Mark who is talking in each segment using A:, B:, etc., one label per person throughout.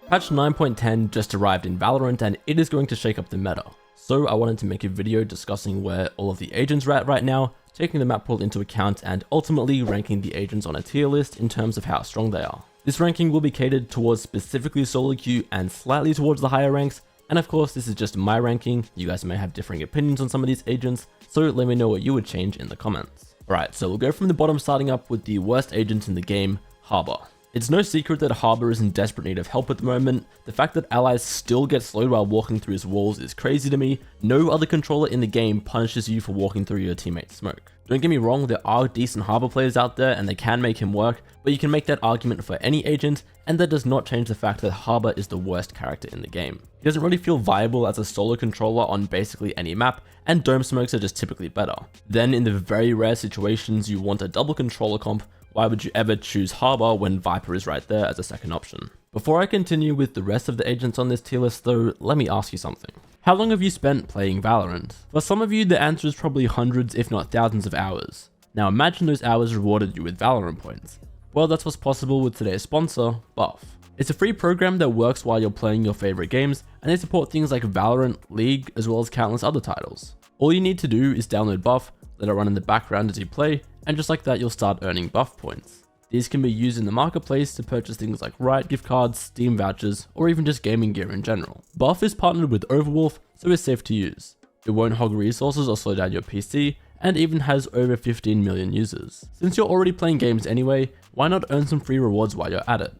A: Patch 9.10 just arrived in Valorant and it is going to shake up the meta. So I wanted to make a video discussing where all of the agents are at right now, taking the map pool into account and ultimately ranking the agents on a tier list in terms of how strong they are. This ranking will be catered towards specifically solo queue and slightly towards the higher ranks, and of course this is just my ranking. You guys may have differing opinions on some of these agents, so let me know what you would change in the comments. Alright, so we'll go from the bottom, starting up with the worst agent in the game, Harbor. It's no secret that Harbor is in desperate need of help at the moment. The fact that allies still get slowed while walking through his walls is crazy to me. No other controller in the game punishes you for walking through your teammate's smoke. Don't get me wrong, there are decent Harbor players out there and they can make him work, but you can make that argument for any agent, and that does not change the fact that Harbor is the worst character in the game. He doesn't really feel viable as a solo controller on basically any map, and dome smokes are just typically better. Then in the very rare situations you want a double controller comp, why would you ever choose Harbor when Viper is right there as a second option? Before I continue with the rest of the agents on this tier list though, let me ask you something. How long have you spent playing Valorant? For some of you, the answer is probably hundreds if not thousands of hours. Now imagine those hours rewarded you with Valorant points. Well, that's what's possible with today's sponsor, Buff. It's a free program that works while you're playing your favorite games, and they support things like Valorant, League, as well as countless other titles. All you need to do is download Buff, let it run in the background as you play, and just like that you'll start earning Buff points. These can be used in the marketplace to purchase things like Riot gift cards, Steam vouchers, or even just gaming gear in general. Buff is partnered with Overwolf, so it's safe to use. It won't hog resources or slow down your PC, and even has over 15 million users. Since you're already playing games anyway, why not earn some free rewards while you're at it?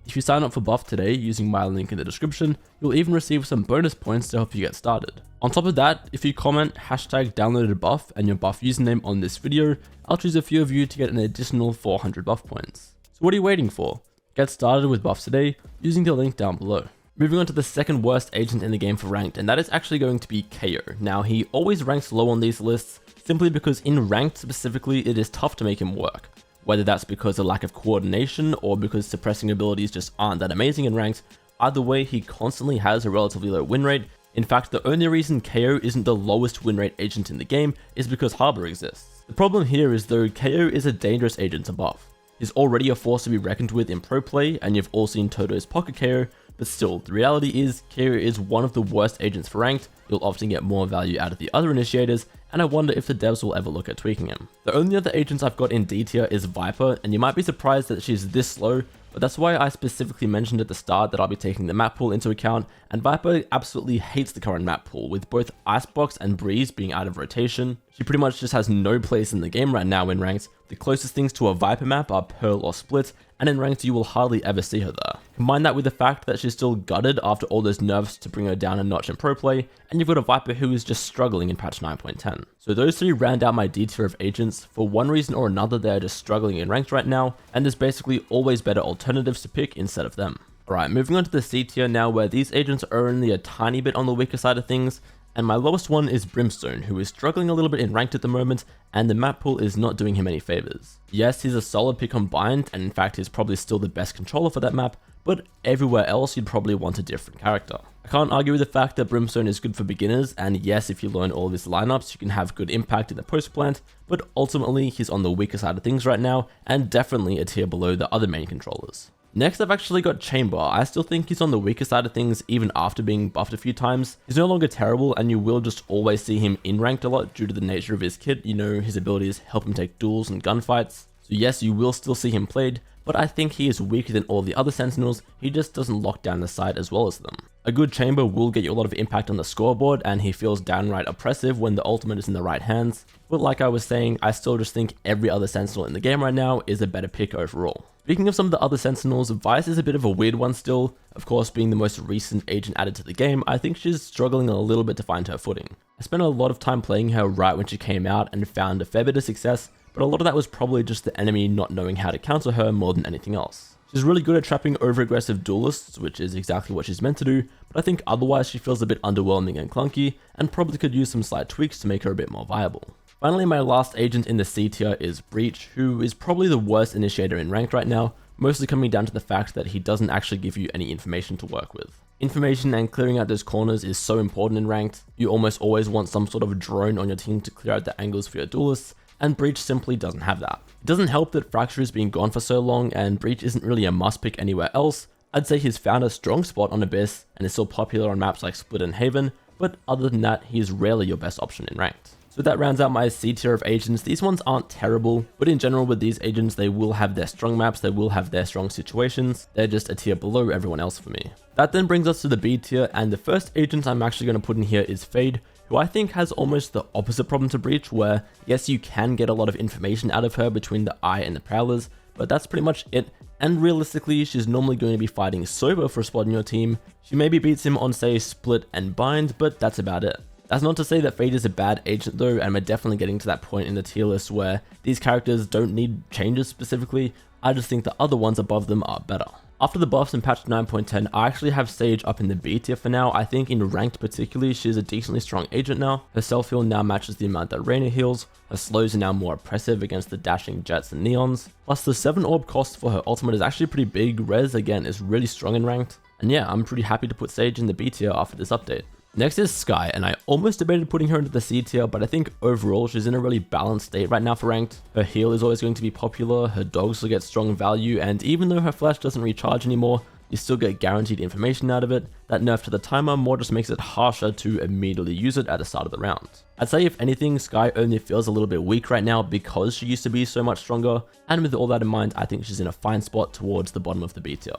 A: If you sign up for Buff today using my link in the description, you'll even receive some bonus points to help you get started. On top of that, if you comment hashtag downloaded Buff and your Buff username on this video, I'll choose a few of you to get an additional 400 Buff points. So what are you waiting for? Get started with Buff today using the link down below. Moving on to the second worst agent in the game for ranked, and that is actually going to be KO. Now he always ranks low on these lists simply because in ranked specifically it is tough to make him work. Whether that's because of lack of coordination or because suppressing abilities just aren't that amazing in ranked, either way he constantly has a relatively low win rate. In fact, the only reason KO isn't the lowest win rate agent in the game is because Harbor exists. The problem here is though KO is a dangerous agent to buff. He's already a force to be reckoned with in pro play, and you've all seen Toto's pocket KO, but still, the reality is KO is one of the worst agents for ranked. You'll often get more value out of the other initiators, and I wonder if the devs will ever look at tweaking him. The only other agents I've got in D tier is Viper, and you might be surprised that she's this slow, but that's why I specifically mentioned at the start that I'll be taking the map pool into account, and Viper absolutely hates the current map pool, with both Icebox and Breeze being out of rotation. She pretty much just has no place in the game right now in ranked. The closest things to a Viper map are Pearl or Split, and in ranked you will hardly ever see her there. Combine that with the fact that she's still gutted after all those nerfs to bring her down a notch in pro play, and you've got a Viper who is just struggling in patch 9.10. So those three round out my D tier of agents. For one reason or another they are just struggling in ranked right now, and there's basically always better alternatives to pick instead of them. Alright, moving on to the C tier now, where these agents are only a tiny bit on the weaker side of things, and my lowest one is Brimstone, who is struggling a little bit in ranked at the moment, and the map pool is not doing him any favors. Yes, he's a solid pick on Bind, and in fact he's probably still the best controller for that map, but everywhere else you'd probably want a different character. I can't argue with the fact that Brimstone is good for beginners, and yes, if you learn all of his lineups you can have good impact in the post plant, but ultimately he's on the weaker side of things right now, and definitely a tier below the other main controllers. Next, I've actually got Chamber. I still think he's on the weaker side of things even after being buffed a few times. He's no longer terrible, and you will just always see him in ranked a lot due to the nature of his kit. You know, his abilities help him take duels and gunfights. So yes, you will still see him played, but I think he is weaker than all the other Sentinels. He just doesn't lock down the side as well as them. A good Chamber will get you a lot of impact on the scoreboard, and he feels downright oppressive when the ultimate is in the right hands. But like I was saying, I still just think every other Sentinel in the game right now is a better pick overall. Speaking of some of the other Sentinels, Vice is a bit of a weird one still. Of course, being the most recent agent added to the game, I think she's struggling a little bit to find her footing. I spent a lot of time playing her right when she came out and found a fair bit of success, but a lot of that was probably just the enemy not knowing how to counter her more than anything else. She's really good at trapping over-aggressive duelists, which is exactly what she's meant to do, but I think otherwise she feels a bit underwhelming and clunky, and probably could use some slight tweaks to make her a bit more viable. Finally, my last agent in the C tier is Breach, who is probably the worst initiator in ranked right now, mostly coming down to the fact that he doesn't actually give you any information to work with. Information and clearing out those corners is so important in ranked. You almost always want some sort of drone on your team to clear out the angles for your duelists, and Breach simply doesn't have that. It doesn't help that Fracture has been gone for so long, and Breach isn't really a must pick anywhere else, I'd say he's found a strong spot on Abyss and is still popular on maps like Split and Haven, but other than that, he is rarely your best option in ranked. So that rounds out my C tier of agents. These ones aren't terrible, but in general with these agents, they will have their strong maps, they will have their strong situations. They're just a tier below everyone else for me. That then brings us to the B tier, and the first agent I'm actually going to put in here is Fade, who I think has almost the opposite problem to Breach, where yes, you can get a lot of information out of her between the Eye and the Prowlers, but that's pretty much it. And realistically, she's normally going to be fighting Sober for a spot in your team. She maybe beats him on say Split and Bind, but that's about it. That's not to say that Fade is a bad agent though, and we're definitely getting to that point in the tier list where these characters don't need changes specifically. I just think the other ones above them are better. After the buffs in patch 9.10, I actually have Sage up in the B tier for now. I think in ranked particularly, she's a decently strong agent now. Her self heal now matches the amount that Reyna heals. Her slows are now more oppressive against the dashing Jets and Neons. Plus the 7 orb cost for her ultimate is actually pretty big. Res again is really strong in ranked. And yeah, I'm pretty happy to put Sage in the B tier after this update. Next is Skye, and I almost debated putting her into the C tier, but I think overall she's in a really balanced state right now for ranked. Her heal is always going to be popular, her dogs will get strong value, and even though her flash doesn't recharge anymore, you still get guaranteed information out of it. That nerf to the timer more just makes it harsher to immediately use it at the start of the round. I'd say if anything, Skye only feels a little bit weak right now because she used to be so much stronger, and with all that in mind, I think she's in a fine spot towards the bottom of the B tier.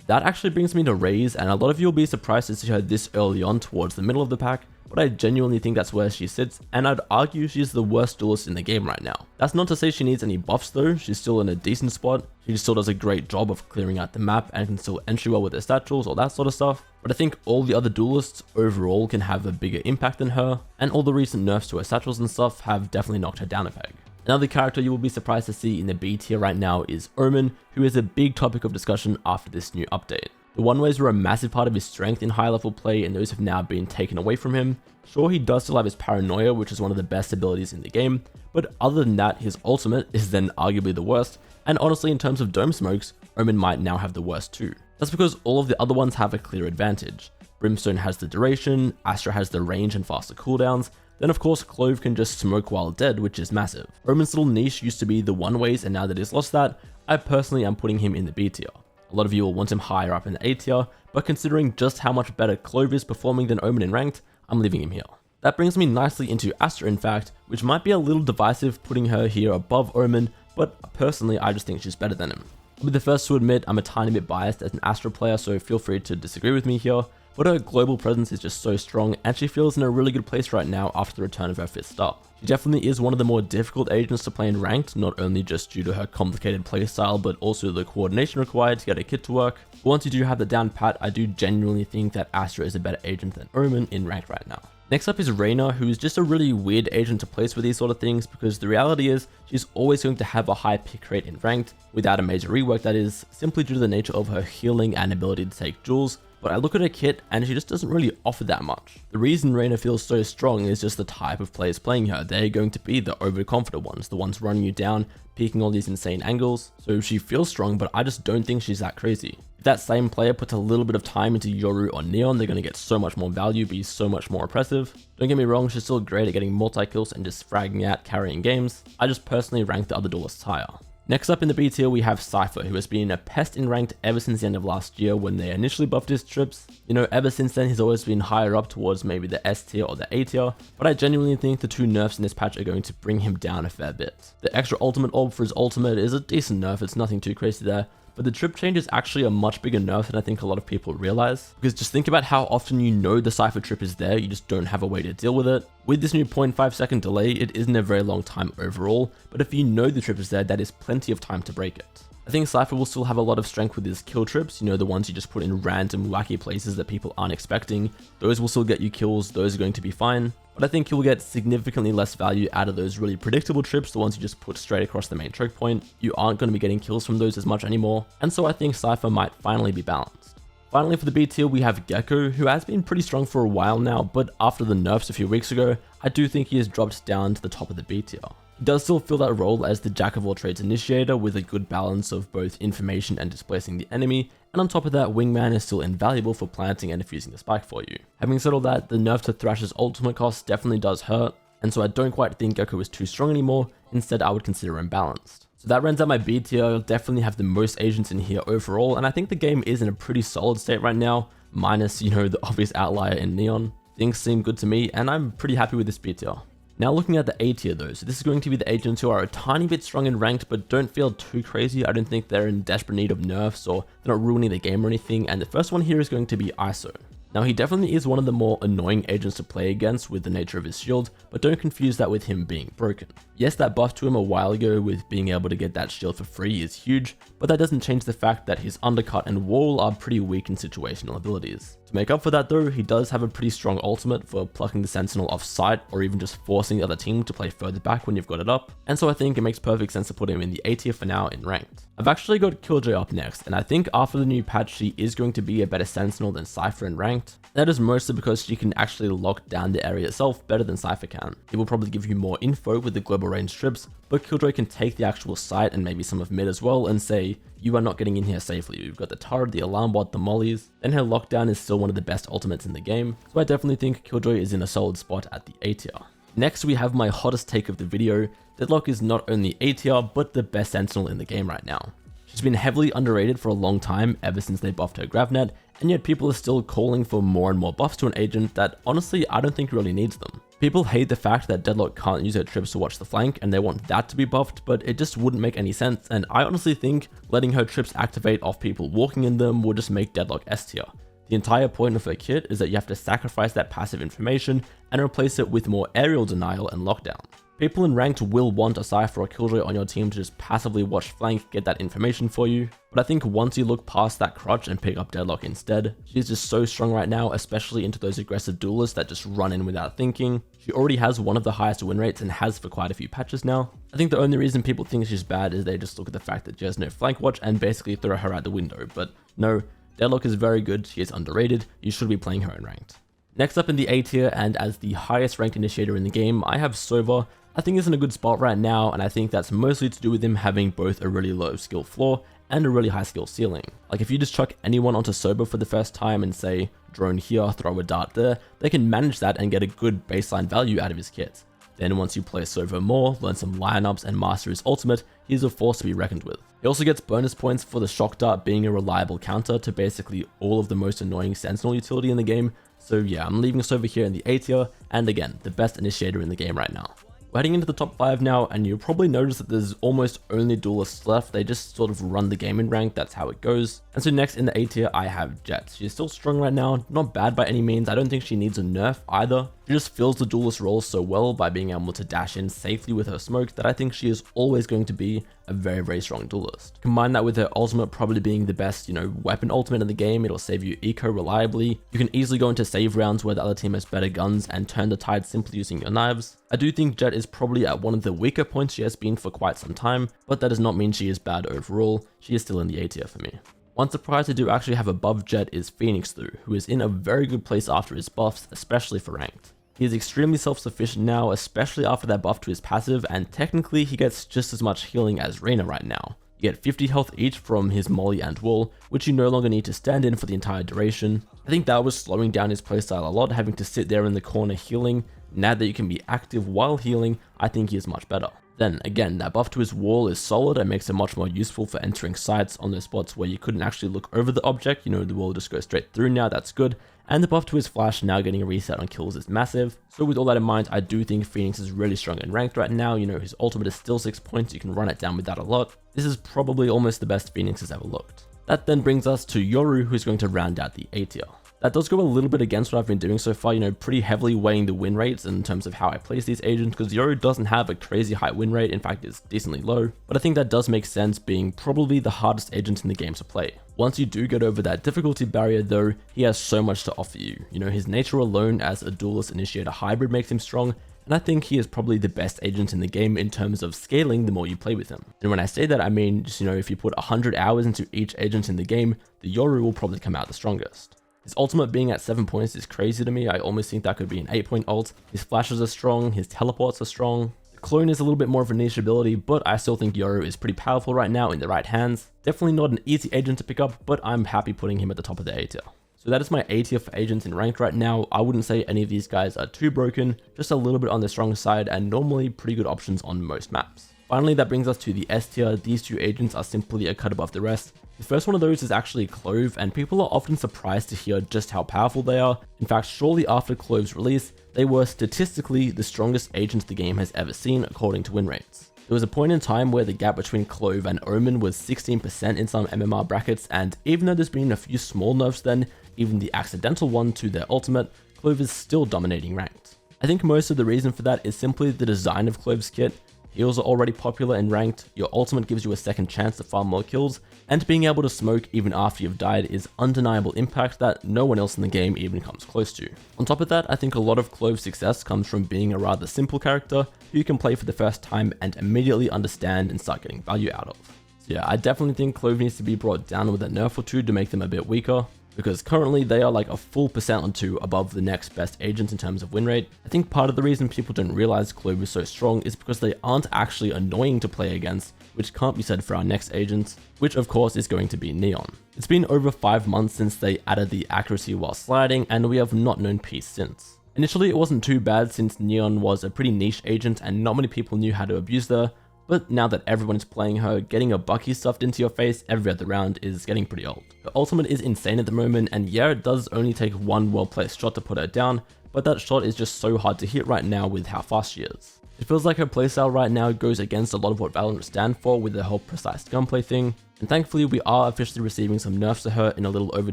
A: That actually brings me to Raze, and a lot of you will be surprised to see her this early on towards the middle of the pack, but I genuinely think that's where she sits, and I'd argue she's the worst duelist in the game right now. That's not to say she needs any buffs though, she's still in a decent spot, she still does a great job of clearing out the map and can still entry well with her satchels, all that sort of stuff, but I think all the other duelists overall can have a bigger impact than her, and all the recent nerfs to her satchels and stuff have definitely knocked her down a peg. Another character you will be surprised to see in the B tier right now is Omen, who is a big topic of discussion after this new update. The one-ways were a massive part of his strength in high-level play, and those have now been taken away from him. Sure, he does still have his paranoia, which is one of the best abilities in the game, but other than that, his ultimate is then arguably the worst, and honestly in terms of dome smokes, Omen might now have the worst too. That's because all of the other ones have a clear advantage. Brimstone has the duration, Astra has the range and faster cooldowns, then of course Clove can just smoke while dead, which is massive. Omen's little niche used to be the one-ways, and now that he's lost that, I personally am putting him in the B tier. A lot of you will want him higher up in the A tier, but considering just how much better Clove is performing than Omen in ranked, I'm leaving him here. That brings me nicely into Astra in fact, which might be a little divisive putting her here above Omen, but personally I just think she's better than him. I'll be the first to admit I'm a tiny bit biased as an Astra player, so feel free to disagree with me here, but her global presence is just so strong and she feels in a really good place right now after the return of her 5th star. She definitely is one of the more difficult agents to play in ranked, not only just due to her complicated playstyle but also the coordination required to get her kit to work. But once you do have that down pat, I do genuinely think that Astra is a better agent than Omen in ranked right now. Next up is Reyna, who is just a really weird agent to place with these sort of things because the reality is she's always going to have a high pick rate in ranked, without a major rework that is, simply due to the nature of her healing and ability to take duels. But I look at her kit and she just doesn't really offer that much. The reason Reyna feels so strong is just the type of players playing her. They're going to be the overconfident ones, the ones running you down, peeking all these insane angles. So she feels strong, but I just don't think she's that crazy. If that same player puts a little bit of time into Yoru or Neon, they're going to get so much more value, be so much more oppressive. Don't get me wrong, she's still great at getting multi-kills and just fragging out, carrying games. I just personally rank the other duelists higher. Next up in the B tier we have Cypher, who has been a pest in ranked ever since the end of last year when they initially buffed his trips. You know, ever since then he's always been higher up towards maybe the S tier or the A tier, but I genuinely think the 2 nerfs in this patch are going to bring him down a fair bit. The extra ultimate orb for his ultimate is a decent nerf, it's nothing too crazy there, but the trip change is actually a much bigger nerf than I think a lot of people realize. Because just think about how often you know the Cypher trip is there, you just don't have a way to deal with it. With this new 0.5 second delay, it isn't a very long time overall, but if you know the trip is there, that is plenty of time to break it. I think Cypher will still have a lot of strength with his kill trips, you know, the ones you just put in random wacky places that people aren't expecting. Those will still get you kills, those are going to be fine. But I think you'll get significantly less value out of those really predictable trips, the ones you just put straight across the main choke point. You aren't going to be getting kills from those as much anymore, and so I think Cypher might finally be balanced. Finally for the B tier we have Gecko, who has been pretty strong for a while now, but after the nerfs a few weeks ago, I do think he has dropped down to the top of the B tier. He does still fill that role as the jack of all trades initiator with a good balance of both information and displacing the enemy, and on top of that, Wingman is still invaluable for planting and defusing the spike for you. Having said all that, the nerf to Thrash's ultimate cost definitely does hurt, and so I don't quite think Gecko is too strong anymore, instead I would consider him balanced. So that rounds out my B tier. I'll definitely have the most agents in here overall, and I think the game is in a pretty solid state right now, minus, the obvious outlier in Neon. Things seem good to me, and I'm pretty happy with this B tier. Now looking at the A tier though, so this is going to be the agents who are a tiny bit strong in ranked, but don't feel too crazy. I don't think they're in desperate need of nerfs, or they're not ruining the game or anything, and the first one here is going to be ISO. Now he definitely is one of the more annoying agents to play against with the nature of his shield, but don't confuse that with him being broken. Yes, that buff to him a while ago with being able to get that shield for free is huge, but that doesn't change the fact that his undercut and wall are pretty weak in situational abilities. To make up for that though, he does have a pretty strong ultimate for plucking the sentinel off site or even just forcing the other team to play further back when you've got it up, and so I think it makes perfect sense to put him in the A tier for now in ranked. I've actually got Killjoy up next, and I think after the new patch she is going to be a better sentinel than Cypher in ranked. That is mostly because she can actually lock down the area itself better than Cypher can. It will probably give you more info with the global range trips, but Killjoy can take the actual site and maybe some of mid as well and say, you are not getting in here safely. You've got the turret, the alarm bot, the mollies, and her lockdown is still one of the best ultimates in the game, so I definitely think Killjoy is in a solid spot at the A tier. Next we have my hottest take of the video. Deadlock is not only A tier, but the best sentinel in the game right now. She's been heavily underrated for a long time, ever since they buffed her GravNet, and yet people are still calling for more and more buffs to an agent that honestly I don't think really needs them. People hate the fact that Deadlock can't use her trips to watch the flank and they want that to be buffed, but it just wouldn't make any sense, and I honestly think letting her trips activate off people walking in them would just make Deadlock S tier. The entire point of her kit is that you have to sacrifice that passive information and replace it with more aerial denial and lockdown. People in ranked will want a Cypher or Killjoy on your team to just passively watch flank, get that information for you, but I think once you look past that crutch and pick up Deadlock instead, she's just so strong right now, especially into those aggressive duelists that just run in without thinking. She already has one of the highest win rates and has for quite a few patches now. I think the only reason people think she's bad is they just look at the fact that she has no flank watch and basically throw her out the window, but no, Deadlock is very good, she is underrated, you should be playing her in ranked. Next up in the A tier, and as the highest ranked initiator in the game, I have Sova. I think he's in a good spot right now, and I think that's mostly to do with him having both a really low skill floor and a really high skill ceiling. Like if you just chuck anyone onto Sova for the first time and say, drone here, throw a dart there, they can manage that and get a good baseline value out of his kit. Then once you play Sova more, learn some lineups and master his ultimate, he's a force to be reckoned with. He also gets bonus points for the shock dart being a reliable counter to basically all of the most annoying sentinel utility in the game, so yeah, I'm leaving Sova here in the A tier, and again, the best initiator in the game right now. We're heading into the top 5 now, and you'll probably notice that there's almost only duelists left. They just sort of run the game in rank, that's how it goes. And so next in the A tier, I have Jet. She's still strong right now, not bad by any means. I don't think she needs a nerf either. She just fills the duelist role so well by being able to dash in safely with her smoke that I think she is always going to be a very strong duelist. Combine that with her ultimate probably being the best, weapon ultimate in the game. It'll save you eco reliably. You can easily go into save rounds where the other team has better guns and turn the tide simply using your knives. I do think Jet is probably at one of the weaker points she has been for quite some time, but that does not mean she is bad overall. She is still in the A tier for me. One surprise I do actually have above Jet is Phoenix though, who is in a very good place after his buffs, especially for ranked. He is extremely self-sufficient now, especially after that buff to his passive, and technically he gets just as much healing as Reyna right now. You get 50 health each from his molly and wall, which you no longer need to stand in for the entire duration. I think that was slowing down his playstyle a lot, having to sit there in the corner healing. Now that you can be active while healing, I think he is much better. Then again, that buff to his wall is solid and makes it much more useful for entering sites on those spots where you couldn't actually look over the object, the wall just goes straight through now, that's good. And the buff to his flash now getting a reset on kills is massive. So with all that in mind, I do think Phoenix is really strong in ranked right now. His ultimate is still 6 points, you can run it down with that a lot. This is probably almost the best Phoenix has ever looked. That then brings us to Yoru, who's going to round out the A tier. That does go a little bit against what I've been doing so far, pretty heavily weighing the win rates in terms of how I place these agents, because Yoru doesn't have a crazy high win rate, in fact it's decently low, but I think that does make sense being probably the hardest agent in the game to play. Once you do get over that difficulty barrier though, he has so much to offer you. His nature alone as a duelist initiator hybrid makes him strong, and I think he is probably the best agent in the game in terms of scaling the more you play with him. And when I say that, I mean just, if you put 100 hours into each agent in the game, the Yoru will probably come out the strongest. His ultimate being at 7 points is crazy to me. I almost think that could be an 8-point ult. His flashes are strong, his teleports are strong. The clone is a little bit more of a niche ability, but I still think Yoru is pretty powerful right now in the right hands. Definitely not an easy agent to pick up, but I'm happy putting him at the top of the A tier. So that is my A tier for agents in ranked right now. I wouldn't say any of these guys are too broken, just a little bit on the strong side and normally pretty good options on most maps. Finally, that brings us to the S tier. These two agents are simply a cut above the rest. The first one of those is actually Clove, and people are often surprised to hear just how powerful they are. In fact, shortly after Clove's release, they were statistically the strongest agent the game has ever seen according to win rates. There was a point in time where the gap between Clove and Omen was 16% in some MMR brackets, and even though there's been a few small nerfs then, even the accidental one to their ultimate, Clove is still dominating ranked. I think most of the reason for that is simply the design of Clove's kit. Heals are already popular in ranked, your ultimate gives you a second chance to farm more kills, and being able to smoke even after you've died is undeniable impact that no one else in the game even comes close to. On top of that, I think a lot of Clove's success comes from being a rather simple character who you can play for the first time and immediately understand and start getting value out of. So yeah, I definitely think Clove needs to be brought down with a nerf or two to make them a bit weaker, because currently they are like a full percent or two above the next best agents in terms of win rate. I think part of the reason people don't realize Clove is so strong is because they aren't actually annoying to play against, which can't be said for our next agent, which of course is going to be Neon. It's been over 5 months since they added the accuracy while sliding, and we have not known peace since. Initially it wasn't too bad since Neon was a pretty niche agent and not many people knew how to abuse her, but now that everyone is playing her, getting a Bucky stuffed into your face every other round is getting pretty old. The ultimate is insane at the moment, and yeah, it does only take one well placed shot to put her down, but that shot is just so hard to hit right now with how fast she is. It feels like her playstyle right now goes against a lot of what Valorant stand for with the whole precise gunplay thing, and thankfully we are officially receiving some nerfs to her in a little over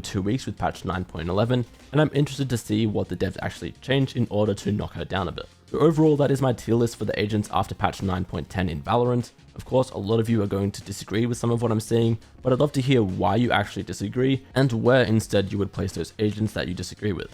A: 2 weeks with patch 9.11, and I'm interested to see what the devs actually change in order to knock her down a bit. So overall, that is my tier list for the agents after patch 9.10 in Valorant. Of course, a lot of you are going to disagree with some of what I'm saying, but I'd love to hear why you actually disagree and where instead you would place those agents that you disagree with.